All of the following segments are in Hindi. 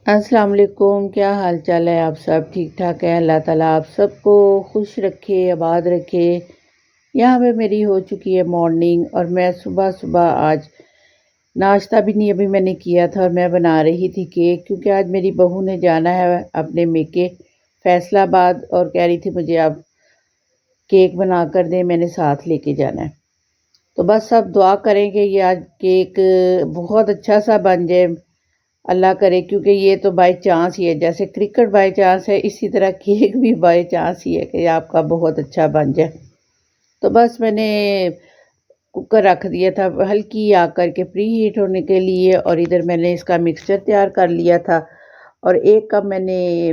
अस्सलाम वालेकुम। क्या हाल चाल है? आप सब ठीक ठाक है? अल्लाह ताला आप सबको खुश रखे, आबाद रखे। यहाँ पे मेरी हो चुकी है मॉर्निंग और मैं सुबह सुबह आज नाश्ता भी नहीं अभी मैंने किया था और मैं बना रही थी केक, क्योंकि आज मेरी बहू ने जाना है अपने मेके फैसलाबाद और कह रही थी मुझे आप केक बना कर दें, मैंने साथ लेके जाना है। तो बस सब दुआ करें कि ये आज केक बहुत अच्छा सा बन जाए, अल्लाह करे, क्योंकि ये तो बाय चांस ही है। जैसे क्रिकेट बाय चांस है, इसी तरह केक भी बाय चांस ही है कि आपका बहुत अच्छा बन जाए। तो बस मैंने कुकर रख दिया था हल्की आग करके प्री हीट होने के लिए, और इधर मैंने इसका मिक्सचर तैयार कर लिया था और एक कप मैंने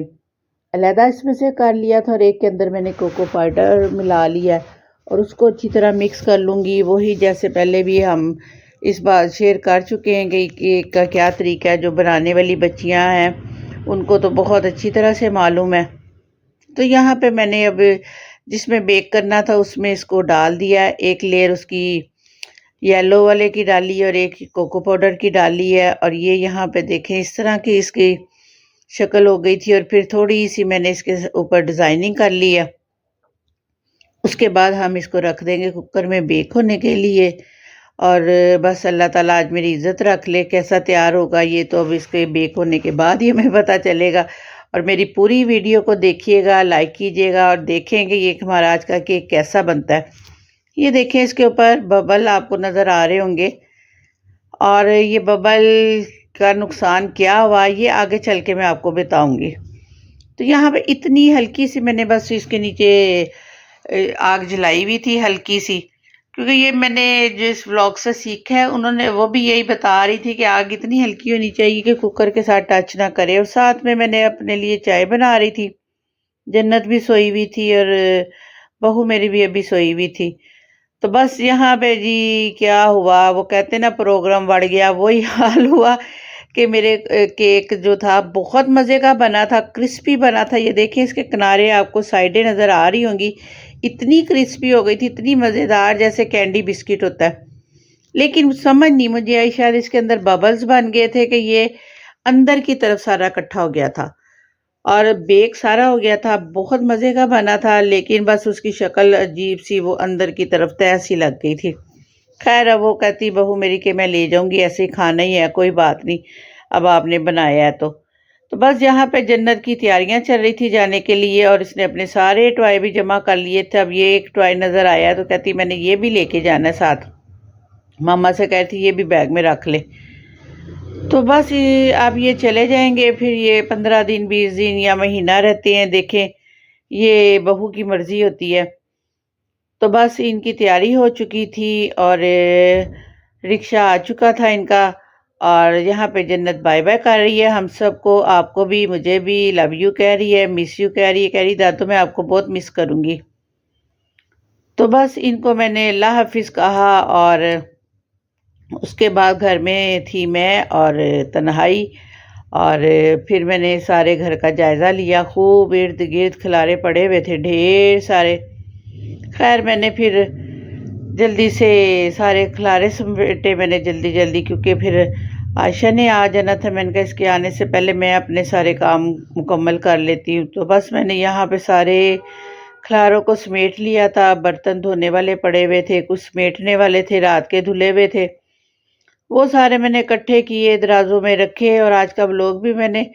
अलहदा इसमें से कर लिया था और एक के अंदर मैंने कोको पाउडर मिला लिया है और उसको अच्छी तरह मिक्स कर लूँगी। वही जैसे पहले भी हम इस बार शेयर कर चुके हैं कि केक का क्या तरीका है। जो बनाने वाली बच्चियां हैं उनको तो बहुत अच्छी तरह से मालूम है। तो यहाँ पे मैंने अब जिसमें बेक करना था उसमें इसको डाल दिया। एक लेयर उसकी येलो वाले की डाली और एक कोको पाउडर की डाली है, और ये यहाँ पे देखें इस तरह की इसकी शक्ल हो गई थी। और फिर थोड़ी सी मैंने इसके ऊपर डिज़ाइनिंग कर ली है। उसके बाद हम इसको रख देंगे कुकर में बेक होने के लिए। और बस अल्लाह ताला आज मेरी इज़्ज़त रख ले। कैसा तैयार होगा ये तो अब इसके बेक होने के बाद ही हमें पता चलेगा। और मेरी पूरी वीडियो को देखिएगा, लाइक कीजिएगा और देखेंगे ये हमारा आज का केक कैसा बनता है। ये देखें इसके ऊपर बबल आपको नज़र आ रहे होंगे, और ये बबल का नुकसान क्या हुआ ये आगे चल के मैं आपको बताऊंगी। तो यहाँ पे इतनी हल्की सी मैंने बस इसके नीचे आग जलाई हुई थी हल्की सी, क्योंकि ये मैंने जिस व्लॉग से सीखा है उन्होंने वो भी यही बता रही थी कि आग इतनी हल्की होनी चाहिए कि कुकर के साथ टच ना करे। और साथ में मैंने अपने लिए चाय बना रही थी। जन्नत भी सोई हुई थी और बहू मेरी भी अभी सोई हुई थी। तो बस यहाँ पे जी क्या हुआ, वो कहते ना प्रोग्राम बढ़ गया, वही हाल हुआ कि मेरे केक जो था बहुत मज़े का बना था, क्रिस्पी बना था। ये देखिए इसके किनारे आपको साइडें नज़र आ रही होंगी, इतनी क्रिस्पी हो गई थी, इतनी मज़ेदार जैसे कैंडी बिस्किट होता है। लेकिन समझ नहीं मुझे आई, शायद इसके अंदर बबल्स बन गए थे कि ये अंदर की तरफ सारा इकट्ठा हो गया था और बेक सारा हो गया था। बहुत मज़े का बना था, लेकिन बस उसकी शक्ल अजीब सी वो अंदर की तरफ तय सी लग गई थी। खैर अब वो कहती बहू मेरी कि मैं ले जाऊंगी, ऐसे ही खाना ही है, कोई बात नहीं, अब आपने बनाया है तो बस यहाँ पे जन्नत की तैयारियां चल रही थी जाने के लिए, और इसने अपने सारे टॉय भी जमा कर लिए थे। अब ये एक टॉय नज़र आया तो कहती मैंने ये भी लेके जाना है साथ। मामा से कहती ये भी बैग में रख ले। तो बस ये अब ये चले जाएंगे, फिर ये 15 दिन 20 दिन या महीना रहते हैं, देखें ये बहू की मर्जी होती है। तो बस इनकी तैयारी हो चुकी थी और रिक्शा आ चुका था इनका, और यहाँ पे जन्नत बाय बाय कर रही है हम सबको, आपको भी, मुझे भी, लव यू कह रही है, मिस यू कह रही है, कह रही दादू मैं आपको बहुत मिस करूँगी। तो बस इनको मैंने अल्लाह हाफिज़ कहा और उसके बाद घर में थी मैं और तन्हाई, और फिर मैंने सारे घर का जायज़ा लिया। खूब इर्द गिर्द खिलारे पड़े हुए थे ढेर सारे। खैर मैंने फिर जल्दी से सारे खिलारे समेटे मैंने जल्दी जल्दी, क्योंकि फिर आयशा ने आ जाना था। मैंने कहा इसके आने से पहले मैं अपने सारे काम मुकम्मल कर लेती हूँ। तो बस मैंने यहाँ पे सारे खिलारों को समेट लिया था। बर्तन धोने वाले पड़े हुए थे, कुछ समेटने वाले थे, रात के धुले हुए थे, वो सारे मैंने इकट्ठे किए, दराजों में रखे। और आज का व्लॉग भी मैंने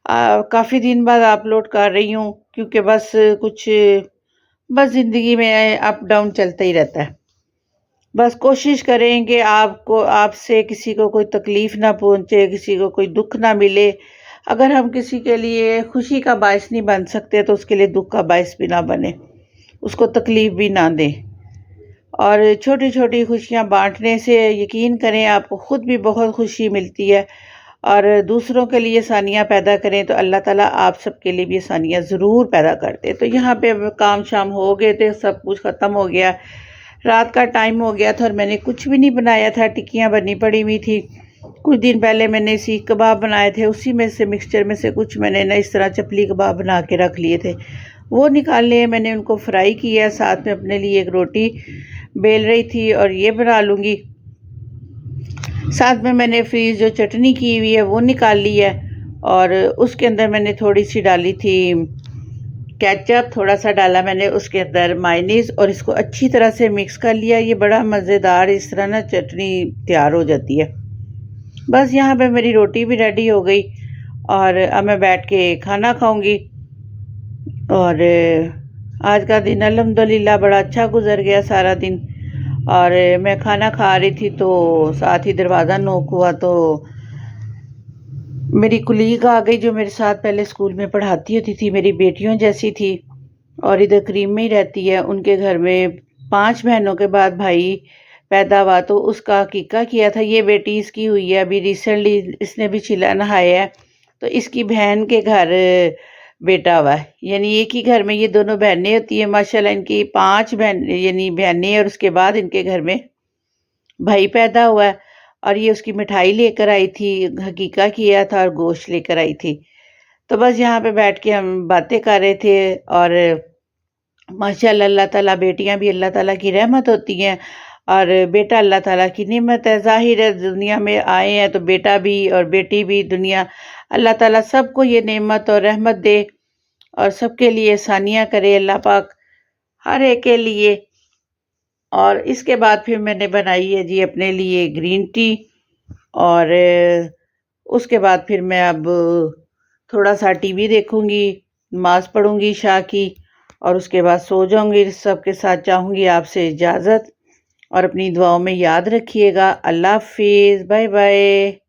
काफ़ी दिन बाद अपलोड कर रही हूँ, क्योंकि बस ज़िंदगी में अप डाउन चलता ही रहता है। बस कोशिश करें कि आपको, आपसे किसी को कोई तकलीफ़ ना पहुँचे, किसी को कोई दुख ना मिले। अगर हम किसी के लिए खुशी का बायस नहीं बन सकते तो उसके लिए दुख का बायस भी ना बने, उसको तकलीफ़ भी ना दें। और छोटी छोटी खुशियाँ बांटने से यकीन करें आपको ख़ुद भी बहुत खुशी मिलती है, और दूसरों के लिए आसानियाँ पैदा करें तो अल्लाह ताला आप सबके लिए भी आसानियाँ ज़रूर पैदा करते। तो यहाँ पे अब काम शाम हो गए थे, सब कुछ ख़त्म हो गया, रात का टाइम हो गया था और मैंने कुछ भी नहीं बनाया था। टिक्कियाँ बनी पड़ी हुई थी। कुछ दिन पहले मैंने सीख कबाब बनाए थे, उसी में से मिक्सचर में से कुछ मैंने ना इस तरह चपली कबाब बना के रख लिए थे, वो निकाल लिए, मैंने उनको फ्राई किया। साथ में अपने लिए एक रोटी बेल रही थी और ये बना लूँगी। साथ में मैंने फ्रीज जो चटनी की हुई है वो निकाल ली है, और उसके अंदर मैंने थोड़ी सी डाली थी केचप, थोड़ा सा डाला मैंने उसके अंदर मायनीज़ और इसको अच्छी तरह से मिक्स कर लिया। ये बड़ा मज़ेदार इस तरह ना चटनी तैयार हो जाती है। बस यहाँ पे मेरी रोटी भी रेडी हो गई और अब मैं बैठ के खाना खाऊंगी। और आज का दिन अल्हम्दुलिल्लाह बड़ा अच्छा गुजर गया सारा दिन। और मैं खाना खा रही थी तो साथ ही दरवाज़ा नॉक हुआ तो मेरी कुलीग आ गई जो मेरे साथ पहले स्कूल में पढ़ाती होती थी, मेरी बेटियों जैसी थी और इधर करीब में ही रहती है। उनके घर में 5 बहनों के बाद भाई पैदा हुआ तो उसका अकीका किया था। ये बेटी इसकी हुई है अभी रिसेंटली, इसने भी चिल्ला नहाया है। तो इसकी बहन के घर बेटा हुआ है, यानी एक ही घर में ये दोनों बहनें होती हैं। माशाल्लाह इनकी 5 बहन यानी बहनें और उसके बाद इनके घर में भाई पैदा हुआ है। और ये उसकी मिठाई लेकर आई थी, हकीका किया था और गोश्त लेकर आई थी। तो बस यहाँ पे बैठ के हम बातें कर रहे थे। और माशाल्लाह अल्लाह ताला, बेटियां भी अल्लाह ताला की रहमत होती हैं और बेटा अल्लाह ताला की नेमत है। ज़ाहिर है दुनिया में आए हैं तो बेटा भी और बेटी भी, दुनिया अल्लाह ताला सबको ये नेमत और रहमत दे और सबके लिए आसानियाँ करे अल्लाह पाक, हर एक के लिए। और इसके बाद फिर मैंने बनाई है जी अपने लिए ग्रीन टी। और उसके बाद फिर मैं अब थोड़ा सा टीवी देखूंगी, नमाज पढ़ूंगी शाह की और उसके बाद सो जाऊंगी। सबके साथ चाहूंगी आपसे इजाज़त और अपनी दुआओं में याद रखिएगा। अल्लाह हाफिज़, बाय बाय।